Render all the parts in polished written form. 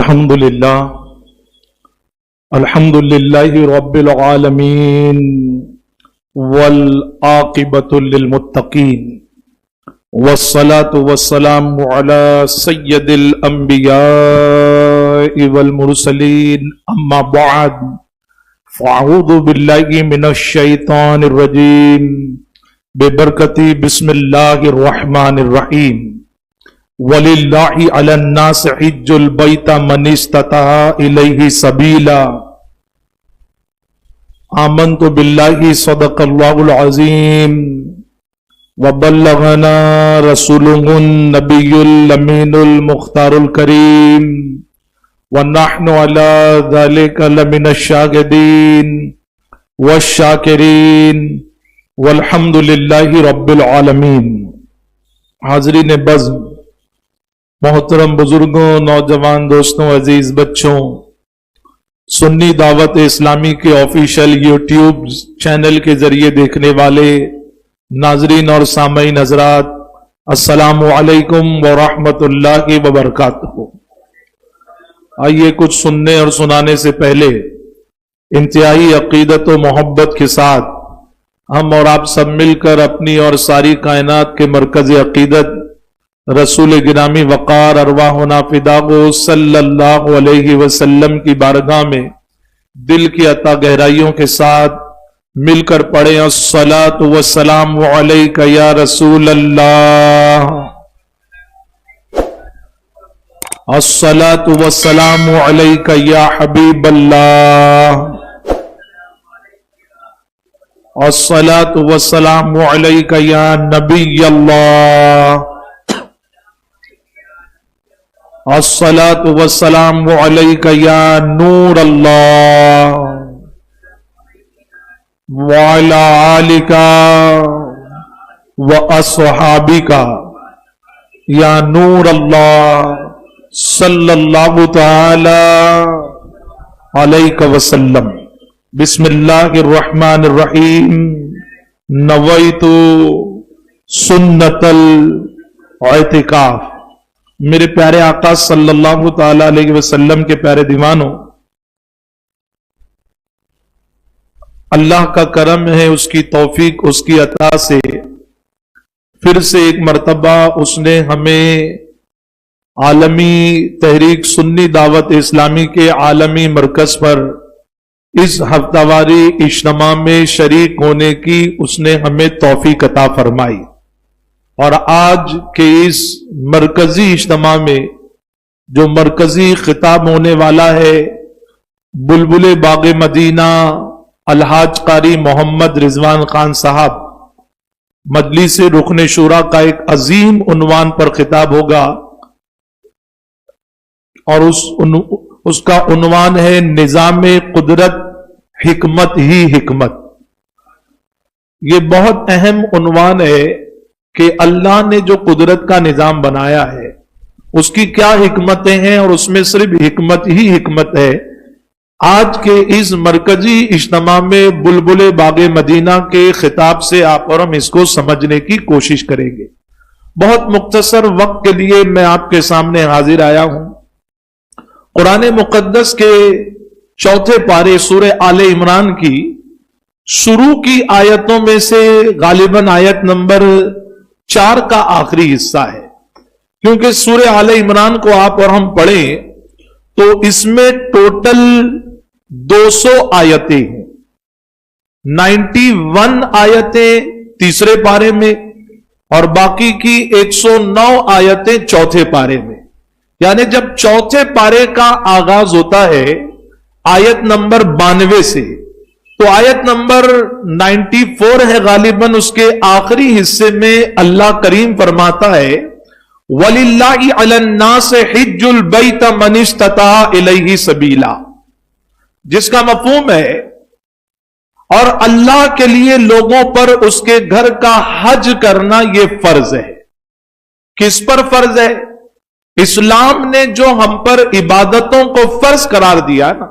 الحمدللہ رب العالمین والعاقبۃ للمتقین والصلاة والسلام علی سید الانبیاء والمرسلین اما بعد فاعوذ باللہ من الشیطان الرجیم ببرکت بسم اللہ الرحمن الرحیم وَلِلَّهِ عَلَى النَّاسِ حِجُّ الْبَيْتَ مَنِ اسْتَطَاعَ إِلَيْهِ سَبِيلًا آمنت باللہ صدق اللہ العظیم وبلغنا رسوله النبی الامین المختار الکریم ونحن على ذلك لمن الشاہدین والشاکرین والحمد للہ رب العالمین۔ حاضرین بزم، محترم بزرگوں، نوجوان دوستوں، عزیز بچوں، سنی دعوت اسلامی کے آفیشیل یوٹیوب چینل کے ذریعے دیکھنے والے ناظرین اور سامعین حضرات، السلام علیکم ورحمۃ اللہ وبرکاتہ۔ آئیے کچھ سننے اور سنانے سے پہلے انتہائی عقیدت و محبت کے ساتھ ہم اور آپ سب مل کر اپنی اور ساری کائنات کے مرکز عقیدت رسول گرامی وقار ارواحنا فداہ صلی اللہ علیہ وسلم کی بارگاہ میں دل کی عطا گہرائیوں کے ساتھ مل کر پڑھیں الصلاۃ والسلام علیک یا رسول اللہ، الصلاۃ والسلام علیک یا حبیب اللہ، الصلاۃ والسلام علیک یا نبی اللہ، الصلاۃ والسلام علیک یا نور اللہ، وعلی آلک واصحابک یا نور اللہ صلی اللہ تعالی علیہ وسلم۔ بسم اللہ الرحمن الرحیم۔ نویت سنت الاعتکاف۔ میرے پیارے آقا صلی اللہ تعالی علیہ وسلم کے پیارے دیوانوں، اللہ کا کرم ہے، اس کی توفیق، اس کی عطا سے پھر سے ایک مرتبہ اس نے ہمیں عالمی تحریک سنی دعوت اسلامی کے عالمی مرکز پر اس ہفتہ واری اجتماع میں شریک ہونے کی اس نے ہمیں توفیق عطا فرمائی، اور آج کے اس مرکزی اجتماع میں جو مرکزی خطاب ہونے والا ہے، بلبل باغ مدینہ الحاج قاری محمد رضوان خان صاحب مجلس رکن شورا کا ایک عظیم عنوان پر خطاب ہوگا، اور اس کا عنوان ہے نظام قدرت حکمت ہی حکمت۔ یہ بہت اہم عنوان ہے کہ اللہ نے جو قدرت کا نظام بنایا ہے اس کی کیا حکمتیں ہیں، اور اس میں صرف حکمت ہی حکمت ہے۔ آج کے اس مرکزی اجتماع میں بلبل باغ مدینہ کے خطاب سے آپ اور ہم اس کو سمجھنے کی کوشش کریں گے۔ بہت مختصر وقت کے لیے میں آپ کے سامنے حاضر آیا ہوں۔ قرآن مقدس کے چوتھے پارے سورہ آل عمران کی شروع کی آیتوں میں سے غالباً آیت نمبر 4 کا آخری حصہ ہے، کیونکہ سورہ آل عمران کو آپ اور ہم پڑھیں تو اس میں ٹوٹل 200 آیتیں ہیں، 91 آیتیں تیسرے پارے میں اور باقی کی 109 آیتیں چوتھے پارے میں۔ یعنی جب چوتھے پارے کا آغاز ہوتا ہے آیت نمبر 92 سے، تو آیت نمبر 94 ہے غالباً، اس کے آخری حصے میں اللہ کریم فرماتا ہے وَلِلَّهِ عَلَى النَّاسِ حِجُّ الْبَيْتَ مَنِ اسْتَطَاعَ إِلَيْهِ سَبِيلًا، جس کا مفہوم ہے اور اللہ کے لیے لوگوں پر اس کے گھر کا حج کرنا یہ فرض ہے۔ کس پر فرض ہے؟ اسلام نے جو ہم پر عبادتوں کو فرض قرار دیا نا،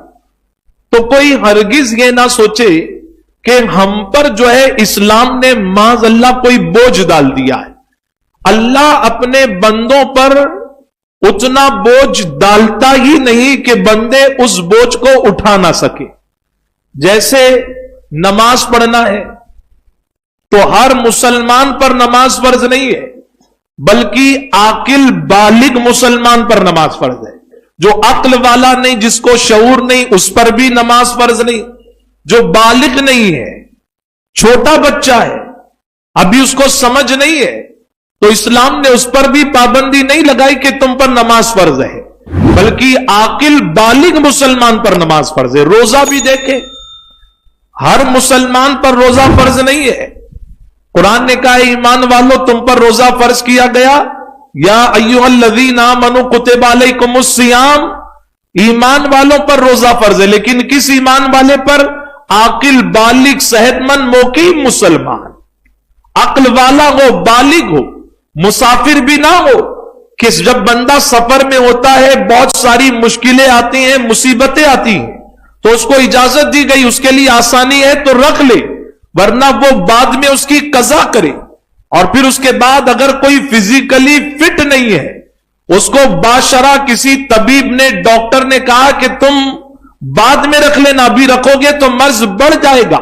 تو کوئی ہرگز یہ نہ سوچے کہ ہم پر جو ہے اسلام نے معاذ اللہ کوئی بوجھ ڈال دیا ہے۔ اللہ اپنے بندوں پر اتنا بوجھ ڈالتا ہی نہیں کہ بندے اس بوجھ کو اٹھا نہ سکے. جیسے نماز پڑھنا ہے تو ہر مسلمان پر نماز فرض نہیں ہے، بلکہ عاقل بالغ مسلمان پر نماز فرض ہے. جو عقل والا نہیں، جس کو شعور نہیں، اس پر بھی نماز فرض نہیں. جو بالغ نہیں ہے، چھوٹا بچہ ہے، ابھی اس کو سمجھ نہیں ہے، تو اسلام نے اس پر بھی پابندی نہیں لگائی کہ تم پر نماز فرض ہے، بلکہ عاقل بالغ مسلمان پر نماز فرض ہے. روزہ بھی دیکھیں، ہر مسلمان پر روزہ فرض نہیں ہے. قرآن نے کہا ایمان والو تم پر روزہ فرض کیا گیا، یا ایھا الذین آمنوا کتب علیکم الصیام، ایمان والوں پر روزہ فرض ہے. لیکن کس ایمان والے پر؟ عاقل بالغ صحت مند مقیم مسلمان، عقل والا ہو، بالغ ہو، مسافر بھی نہ ہو. کہ جب بندہ سفر میں ہوتا ہے بہت ساری مشکلیں آتی ہیں، مصیبتیں آتی ہیں، تو اس کو اجازت دی گئی، اس کے لیے آسانی ہے تو رکھ لے، ورنہ وہ بعد میں اس کی قضا کرے. اور پھر اس کے بعد اگر کوئی فزیکلی فٹ نہیں ہے، اس کو باشرع کسی طبیب نے، ڈاکٹر نے کہا کہ تم بعد میں رکھ لینا، ابھی رکھو گے تو مرض بڑھ جائے گا.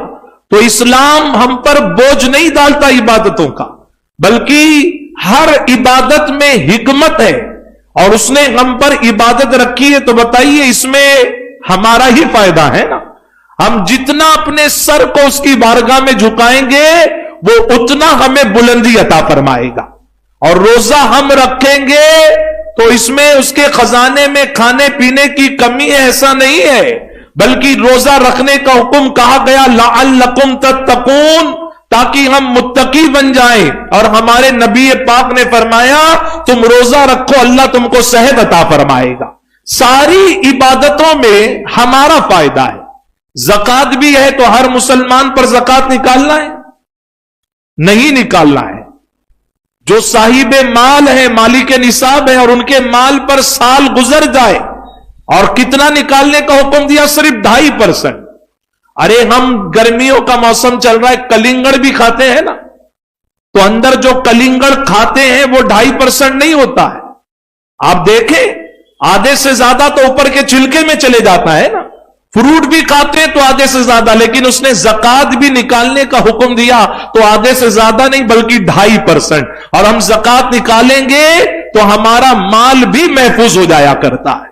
تو اسلام ہم پر بوجھ نہیں ڈالتا عبادتوں کا، بلکہ ہر عبادت میں حکمت ہے، اور اس نے ہم پر عبادت رکھی ہے. تو بتائیے اس میں ہمارا ہی فائدہ ہے نا. ہم جتنا اپنے سر کو اس کی بارگاہ میں جھکائیں گے وہ اتنا ہمیں بلندی عطا فرمائے گا. اور روزہ ہم رکھیں گے تو اس میں اس کے خزانے میں کھانے پینے کی کمی ہے، ایسا نہیں ہے، بلکہ روزہ رکھنے کا حکم کہا گیا لعلکم تتقون، تاکہ ہم متقی بن جائیں. اور ہمارے نبی پاک نے فرمایا تم روزہ رکھو اللہ تم کو صحت عطا فرمائے گا. ساری عبادتوں میں ہمارا فائدہ ہے. زکات بھی ہے تو ہر مسلمان پر زکات نکالنا ہے؟ نہیں نکالنا ہے. جو صاحب مال ہے، مالک نصاب ہے، اور ان کے مال پر سال گزر جائے اور کتنا نکالنے کا حکم دیا؟ صرف 2.5%. ارے ہم گرمیوں کا موسم چل رہا ہے، کلنگڑ بھی کھاتے ہیں نا، تو اندر جو کلنگڑ کھاتے ہیں وہ 2.5% نہیں ہوتا ہے. آپ دیکھیں آدھے سے زیادہ تو اوپر کے چھلکے میں چلے جاتا ہے نا. فروٹ بھی کھاتے ہیں تو آدھے سے زیادہ، لیکن اس نے زکات بھی نکالنے کا حکم دیا تو آدھے سے زیادہ نہیں بلکہ 2.5%. اور ہم زکات نکالیں گے تو ہمارا مال بھی محفوظ ہو جایا کرتا ہے.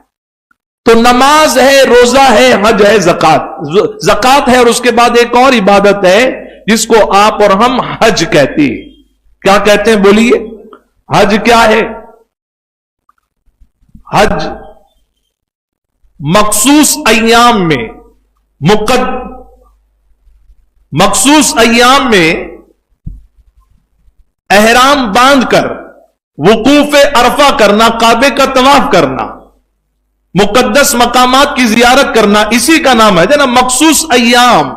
تو نماز ہے، روزہ ہے، حج ہے، زکات ہے، اور اس کے بعد ایک اور عبادت ہے جس کو آپ اور ہم حج کہتے ہیں. کیا کہتے ہیں بولیے؟ حج کیا ہے؟ حج مخصوص ایام میں احرام باندھ کر وقوف عرفہ کرنا، کعبے کا طواف کرنا، مقدس مقامات کی زیارت کرنا، اسی کا نام ہے نا مخصوص ایام.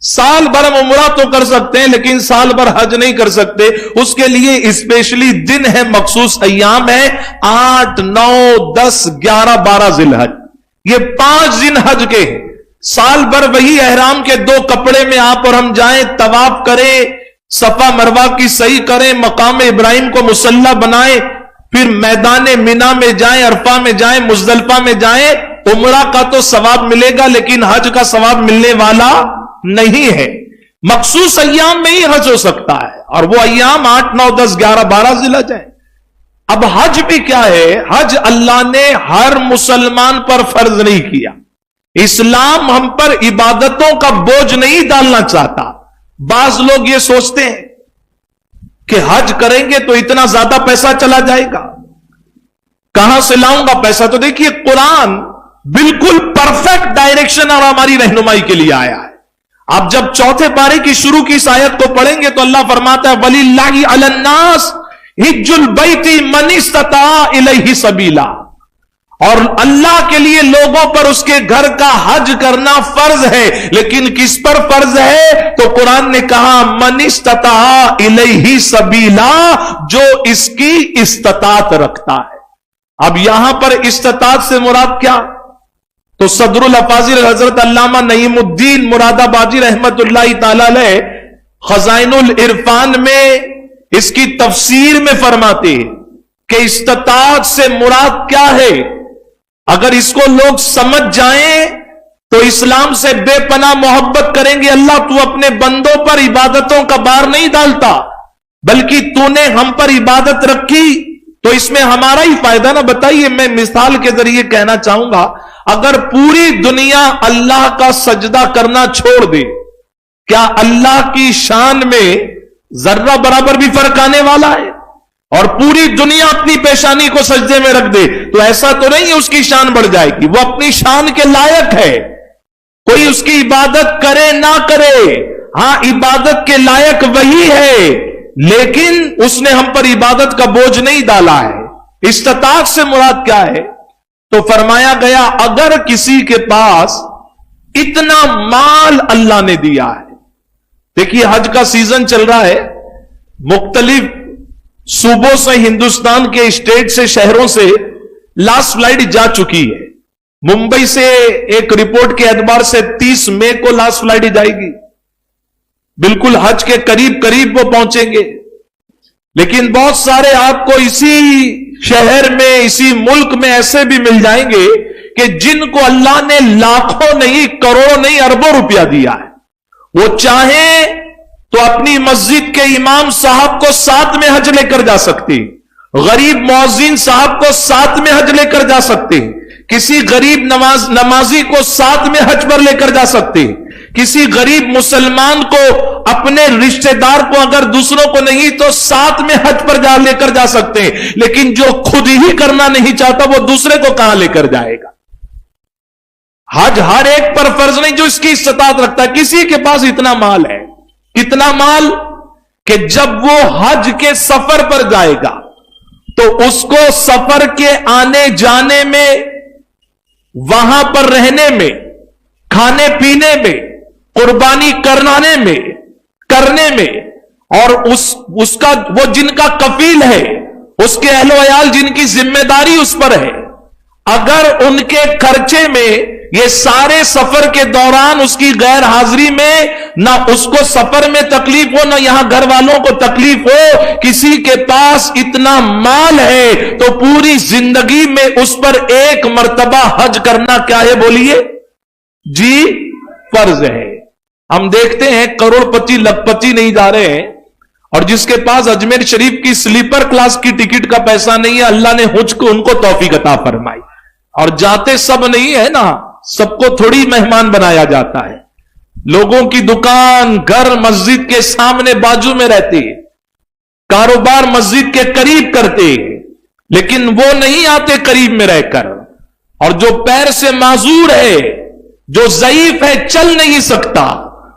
سال بھر ہم عمرہ تو کر سکتے ہیں لیکن سال بھر حج نہیں کر سکتے. اس کے لیے اسپیشلی دن ہے، مخصوص ایام ہے. 8، 9، 10، 11، 12 ذی الحج، یہ 5 دن حج کے ہیں. سال بھر وہی احرام کے 2 کپڑے میں آپ اور ہم جائیں، طواف کریں، صفا مروہ کی صحیح کریں، مقام ابراہیم کو مصلی بنائیں، پھر میدان مینا میں جائیں، عرفہ میں جائیں، مزدلفہ میں جائیں. عمرہ کا تو ثواب ملے گا لیکن حج کا ثواب ملنے والا نہیں ہے. مخصوص ایام میں ہی حج ہو سکتا ہے، اور وہ ایام 8، 9، 10، 11، 12 ذی الحج ہے. اب حج بھی کیا ہے؟ حج اللہ نے ہر مسلمان پر فرض نہیں کیا. اسلام ہم پر عبادتوں کا بوجھ نہیں ڈالنا چاہتا. بعض لوگ یہ سوچتے ہیں کہ حج کریں گے تو اتنا زیادہ پیسہ چلا جائے گا، کہاں سے لاؤں گا پیسہ؟ تو دیکھیے قرآن بالکل پرفیکٹ ڈائریکشن اور ہماری رہنمائی کے لیے آیا ہے. آپ جب 4 پارے کی شروع کی اس آیت کو پڑھیں گے تو اللہ فرماتا ہے وَلِلَّهِ عَلَى النَّاسِ حِجُّ الْبَيْتِ مَنِ اسْتَطَاعَ إِلَيْهِ سَبِيلًا، اور اللہ کے لیے لوگوں پر اس کے گھر کا حج کرنا فرض ہے. لیکن کس پر فرض ہے؟ تو قرآن نے کہا مَنِ اسْتَطَاعَ إِلَيْهِ سَبِيلًا، جو اس کی استطاعت رکھتا ہے. اب یہاں پر استطاعت سے مراد کیا؟ تو صدر الافاضل حضرت علامہ نعیم الدین مراد آبادی رحمت اللہ تعالی علیہ خزائن العرفان میں اس کی تفسیر میں فرماتے ہیں کہ استطاعت سے مراد کیا ہے، اگر اس کو لوگ سمجھ جائیں تو اسلام سے بے پناہ محبت کریں گے۔ اللہ تو اپنے بندوں پر عبادتوں کا بار نہیں ڈالتا، بلکہ تو نے ہم پر عبادت رکھی تو اس میں ہمارا ہی فائدہ نہ۔ بتائیے، میں مثال کے ذریعے کہنا چاہوں گا، اگر پوری دنیا اللہ کا سجدہ کرنا چھوڑ دے، کیا اللہ کی شان میں ذرہ برابر بھی فرق آنے والا ہے؟ اور پوری دنیا اپنی پیشانی کو سجدے میں رکھ دے تو ایسا تو نہیں ہے اس کی شان بڑھ جائے گی، وہ اپنی شان کے لائق ہے، کوئی اس کی عبادت کرے نہ کرے، ہاں عبادت کے لائق وہی ہے، لیکن اس نے ہم پر عبادت کا بوجھ نہیں ڈالا ہے۔ استطاعت سے مراد کیا ہے؟ تو فرمایا گیا اگر کسی کے پاس اتنا مال اللہ نے دیا ہے، دیکھیے حج کا سیزن چل رہا ہے، مختلف صوبوں سے، ہندوستان کے اسٹیٹ سے، شہروں سے لاسٹ فلائٹ جا چکی ہے۔ ممبئی سے ایک رپورٹ کے اعتبار سے 30 مئی کو لاسٹ فلائٹ جائے گی، بالکل حج کے قریب قریب وہ پہنچیں گے، لیکن بہت سارے آپ کو اسی شہر میں، اسی ملک میں ایسے بھی مل جائیں گے کہ جن کو اللہ نے لاکھوں نہیں، کروڑوں نہیں، اربوں روپیہ دیا ہے، وہ چاہیں تو اپنی مسجد کے امام صاحب کو ساتھ میں حج لے کر جا سکتے، غریب مؤذن صاحب کو ساتھ میں حج لے کر جا سکتے، کسی غریب نمازی کو ساتھ میں حج پر لے کر جا سکتے، کسی غریب مسلمان کو، اپنے رشتہ دار کو، اگر دوسروں کو نہیں تو ساتھ میں حج پر لے کر جا سکتے ہیں، لیکن جو خود ہی کرنا نہیں چاہتا وہ دوسرے کو کہاں لے کر جائے گا؟ حج ہر ایک پر فرض نہیں جو اس کی استطاعت رکھتا ہے۔ کسی کے پاس اتنا مال ہے، کتنا مال کہ جب وہ حج کے سفر پر جائے گا تو اس کو سفر کے آنے جانے میں، وہاں پر رہنے میں، کھانے پینے میں، قربانی کرنے میں، اور اس کا وہ جن کا کفیل ہے، اس کے اہل و عیال جن کی ذمہ داری اس پر ہے، اگر ان کے خرچے میں یہ سارے سفر کے دوران اس کی غیر حاضری میں نہ اس کو سفر میں تکلیف ہو، نہ یہاں گھر والوں کو تکلیف ہو، کسی کے پاس اتنا مال ہے تو پوری زندگی میں اس پر ایک مرتبہ حج کرنا کیا ہے بولیے جی؟ فرض ہے۔ ہم دیکھتے ہیں کروڑ پتی لکھ پتی نہیں جا رہے ہیں، اور جس کے پاس اجمیر شریف کی سلیپر کلاس کی ٹکٹ کا پیسہ نہیں ہے، اللہ نے حج کو ان کو توفیق عطا فرمائی، اور جاتے سب نہیں ہے نا، سب کو تھوڑی مہمان بنایا جاتا ہے، لوگوں کی دکان، گھر مسجد کے سامنے بازو میں رہتے، کاروبار مسجد کے قریب کرتے، لیکن وہ نہیں آتے قریب میں رہ کر، اور جو پیر سے معذور ہے، جو ضعیف ہے، چل نہیں سکتا،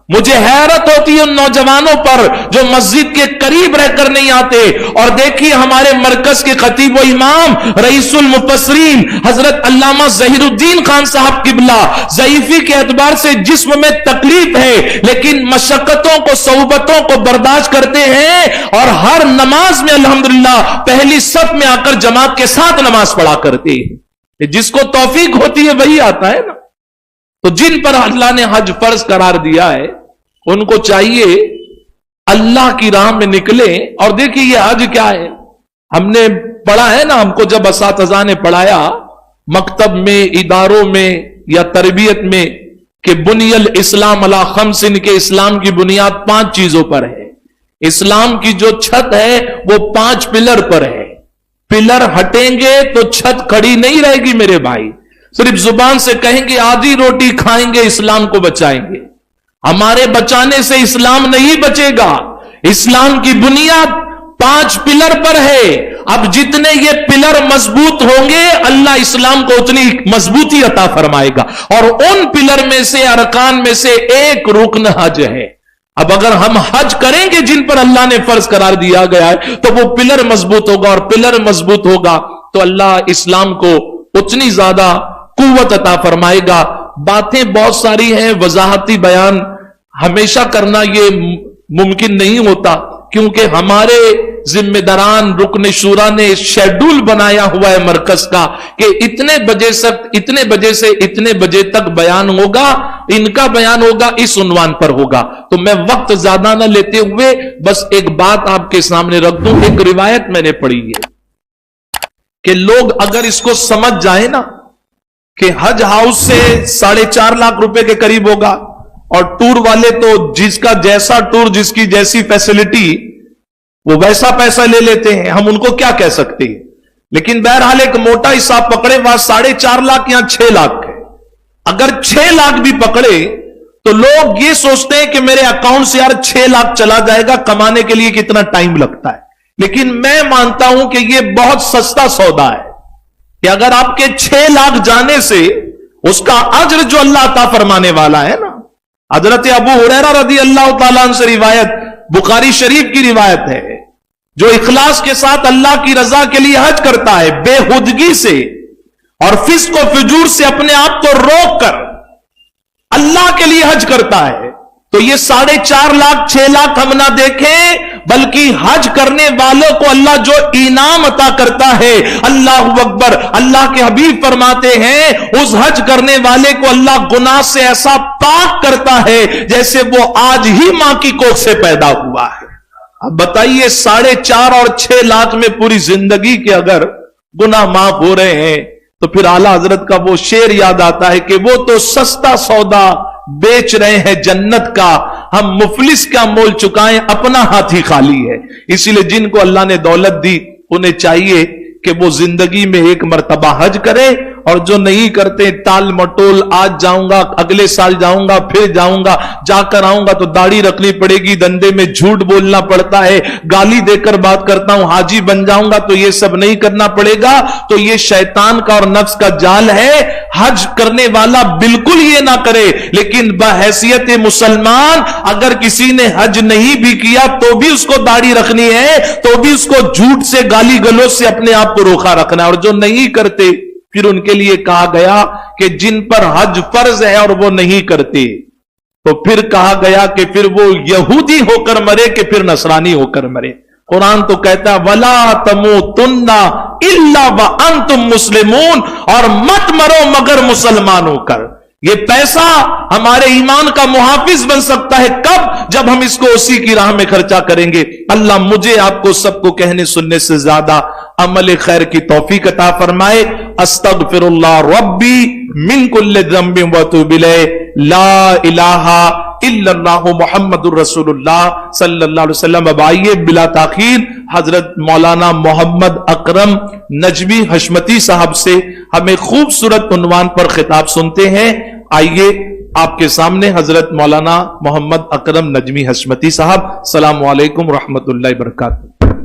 مجھے حیرت ہوتی ہے ان نوجوانوں پر جو مسجد کے قریب رہ کر نہیں آتے۔ اور دیکھیے ہمارے مرکز کے خطیب و امام رئیس المفسرین حضرت علامہ ظہیر الدین خان صاحب قبلہ، ضعیفی کے اعتبار سے جسم میں تکلیف ہے، لیکن مشقتوں کو، صعوبتوں کو برداشت کرتے ہیں، اور ہر نماز میں الحمدللہ پہلی صف میں آ کر جماعت کے ساتھ نماز پڑھا کرتے ہیں۔ جس کو توفیق ہوتی ہے وہی آتا ہے نا۔ تو جن پر اللہ نے حج فرض قرار دیا ہے ان کو چاہیے اللہ کی راہ میں نکلیں۔ اور دیکھیے یہ حج کیا ہے، ہم نے پڑھا ہے نا، ہم کو جب اساتذہ نے پڑھایا مکتب میں، اداروں میں یا تربیت میں، کہ بنی الاسلام علی خمس، کے اسلام کی بنیاد 5 چیزوں پر ہے۔ اسلام کی جو چھت ہے وہ 5 پلر پر ہے، پلر ہٹیں گے تو چھت کھڑی نہیں رہے گی میرے بھائی۔ صرف زبان سے کہیں گے آدھی روٹی کھائیں گے اسلام کو بچائیں گے، ہمارے بچانے سے اسلام نہیں بچے گا۔ اسلام کی بنیاد 5 پلر پر ہے، اب جتنے یہ پلر مضبوط ہوں گے اللہ اسلام کو اتنی مضبوطی عطا فرمائے گا، اور ان پلر میں سے، ارکان میں سے ایک رکن حج ہے۔ اب اگر ہم حج کریں گے جن پر اللہ نے فرض قرار دیا گیا ہے تو وہ پلر مضبوط ہوگا، اور پلر مضبوط ہوگا تو اللہ اسلام کو اتنی زیادہ قوت عطا فرمائے گا۔ باتیں بہت ساری ہیں، وضاحتی بیان ہمیشہ کرنا یہ ممکن نہیں ہوتا، کیونکہ ہمارے ذمہ داران رکن شورا نے شیڈول بنایا ہوا ہے مرکز کا کہ اتنے بجے سے اتنے بجے تک بیان ہوگا، ان کا بیان ہوگا، اس عنوان پر ہوگا۔ تو میں وقت زیادہ نہ لیتے ہوئے بس ایک بات آپ کے سامنے رکھ دوں، ایک روایت میں نے پڑھی ہے، کہ لوگ اگر اس کو سمجھ جائیں نا کہ حج ہاؤس سے 4.5 لاکھ روپے کے قریب ہوگا اور ٹور والے تو جس کا جیسا ٹور جس کی جیسی فیسلٹی وہ ویسا پیسہ لے لیتے ہیں، ہم ان کو کیا کہہ سکتے ہیں؟ لیکن بہرحال ایک موٹا حساب پکڑے وہاں 4.5 لاکھ یا 6 لاکھ ہے۔ اگر 6 لاکھ بھی پکڑے تو لوگ یہ سوچتے ہیں کہ میرے اکاؤنٹ سے یار 6 لاکھ چلا جائے گا، کمانے کے لیے کتنا ٹائم لگتا ہے۔ لیکن میں مانتا ہوں کہ یہ بہت سستا سودا ہے کہ اگر آپ کے 6 لاکھ جانے سے اس کا اجر جو اللہ عطا فرمانے والا ہے نا، حضرت ابو ہریرہ رضی اللہ تعالیٰ عنہ سے روایت، بخاری شریف کی روایت ہے، جو اخلاص کے ساتھ اللہ کی رضا کے لیے حج کرتا ہے، بے ہودگی سے اور فسق و فجور سے اپنے آپ کو روک کر اللہ کے لیے حج کرتا ہے، تو یہ 4.5 لاکھ 6 لاکھ ہم نہ دیکھیں، بلکہ حج کرنے والوں کو اللہ جو انعام عطا کرتا ہے، اللہ اکبر، اللہ کے حبیب فرماتے ہیں اس حج کرنے والے کو اللہ گناہ سے ایسا پاک کرتا ہے جیسے وہ آج ہی ماں کی کوکھ سے پیدا ہوا ہے۔ اب بتائیے 4.5 اور 6 لاکھ میں پوری زندگی کے اگر گناہ معاف ہو رہے ہیں تو پھر اعلیٰ حضرت کا وہ شعر یاد آتا ہے کہ وہ تو سستا سودا بیچ رہے ہیں جنت کا، ہم مفلس کا مول چکائیں، اپنا ہاتھ ہی خالی ہے۔ اسی لیے جن کو اللہ نے دولت دی انہیں چاہیے کہ وہ زندگی میں ایک مرتبہ حج کرے، اور جو نہیں کرتے ٹال مٹول، آج جاؤں گا اگلے سال جاؤں گا پھر جاؤں گا، جا کر آؤں گا تو داڑھی رکھنی پڑے گی، دندے میں جھوٹ بولنا پڑتا ہے، گالی دے کر بات کرتا ہوں، حاجی بن جاؤں گا تو یہ سب نہیں کرنا پڑے گا، تو یہ شیطان کا اور نفس کا جال ہے۔ حج کرنے والا بالکل یہ نہ کرے، لیکن بحیثیت مسلمان اگر کسی نے حج نہیں بھی کیا تو بھی اس کو داڑھی رکھنی ہے، تو بھی اس کو جھوٹ سے گالی گلوچ سے اپنے آپ کو روکا رکھنا ہے، اور جو نہیں کرتے پھر ان کے لیے کہا گیا کہ جن پر حج فرض ہے اور وہ نہیں کرتے، تو پھر کہا گیا کہ پھر وہ یہودی ہو کر مرے کہ پھر نصرانی ہو کر مرے۔ قرآن تو کہتا ہے وَلَا تَمُوتُنَّ إِلَّا وَأَنْتُمْ مُسْلِمُونَ، اور مت مرو مگر مسلمان ہو کر۔ یہ پیسہ ہمارے ایمان کا محافظ بن سکتا ہے کب؟ جب ہم اس کو اسی کی راہ میں خرچہ کریں گے۔ اللہ مجھے آپ کو سب کو کہنے سننے سے زیادہ عمل خیر کی توفیق عطا فرمائے۔ استغفر اللہ ربی من کل ذنب واتوب الیہ، لا الہ الا اللہ محمد الرسول اللہ صلی اللہ علیہ وسلم۔ اب آئیے بلا تاخیر حضرت مولانا محمد اکرم نجمی حشمتی صاحب سے ہمیں خوبصورت عنوان پر خطاب سنتے ہیں۔ آئیے آپ کے سامنے حضرت مولانا محمد اکرم نجمی حشمتی صاحب، السلام علیکم ورحمۃ اللہ وبرکاتہ۔